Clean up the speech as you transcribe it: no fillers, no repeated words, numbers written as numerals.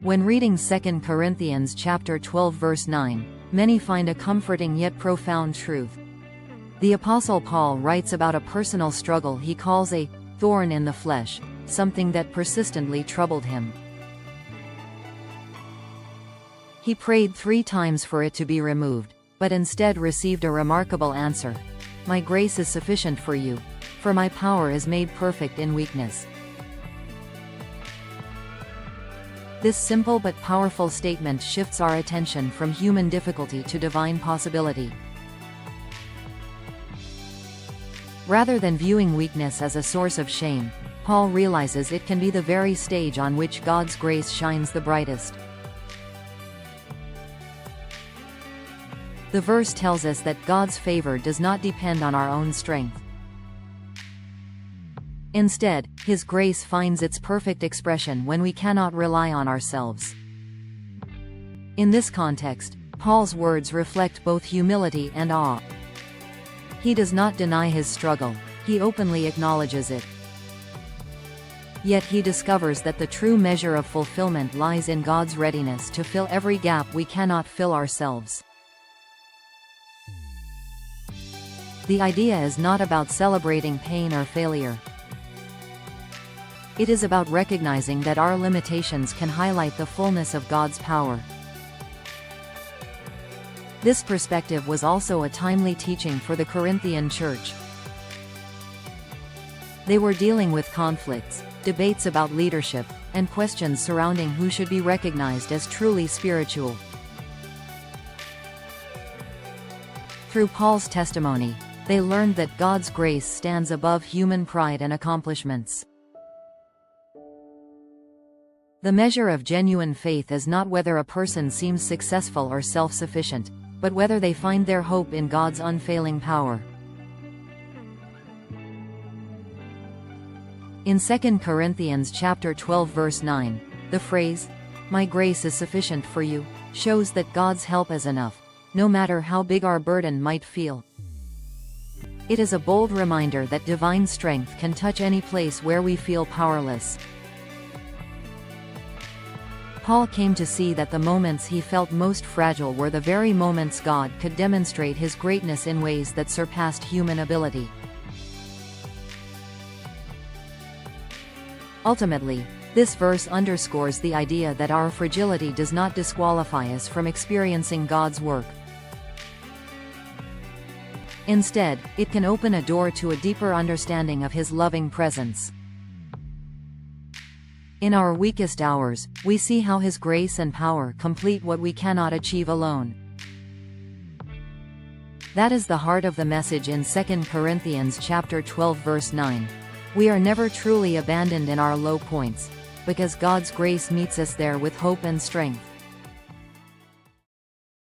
When reading 2 Corinthians chapter 12 verse 9, many find a comforting yet profound truth. The Apostle Paul writes about a personal struggle he calls a thorn in the flesh, something that persistently troubled him. He prayed 3 times for it to be removed, but instead received a remarkable answer. "My grace is sufficient for you, for my power is made perfect in weakness." This simple but powerful statement shifts our attention from human difficulty to divine possibility. Rather than viewing weakness as a source of shame, Paul realizes it can be the very stage on which God's grace shines the brightest. The verse tells us that God's favor does not depend on our own strength. Instead, His grace finds its perfect expression when we cannot rely on ourselves. In this context, Paul's words reflect both humility and awe. He does not deny his struggle, he openly acknowledges it. Yet he discovers that the true measure of fulfillment lies in God's readiness to fill every gap we cannot fill ourselves. The idea is not about celebrating pain or failure. It is about recognizing that our limitations can highlight the fullness of God's power. This perspective was also a timely teaching for the Corinthian church. They were dealing with conflicts, debates about leadership, and questions surrounding who should be recognized as truly spiritual. Through Paul's testimony, they learned that God's grace stands above human pride and accomplishments. The measure of genuine faith is not whether a person seems successful or self-sufficient, but whether they find their hope in God's unfailing power. In 2 Corinthians chapter 12 verse 9, the phrase, "My grace is sufficient for you," shows that God's help is enough, no matter how big our burden might feel. It is a bold reminder that divine strength can touch any place where we feel powerless. Paul came to see that the moments he felt most fragile were the very moments God could demonstrate His greatness in ways that surpassed human ability. Ultimately, this verse underscores the idea that our fragility does not disqualify us from experiencing God's work. Instead, it can open a door to a deeper understanding of His loving presence. In our weakest hours, we see how His grace and power complete what we cannot achieve alone. That is the heart of the message in 2 Corinthians chapter 12 verse 9. We are never truly abandoned in our low points, because God's grace meets us there with hope and strength.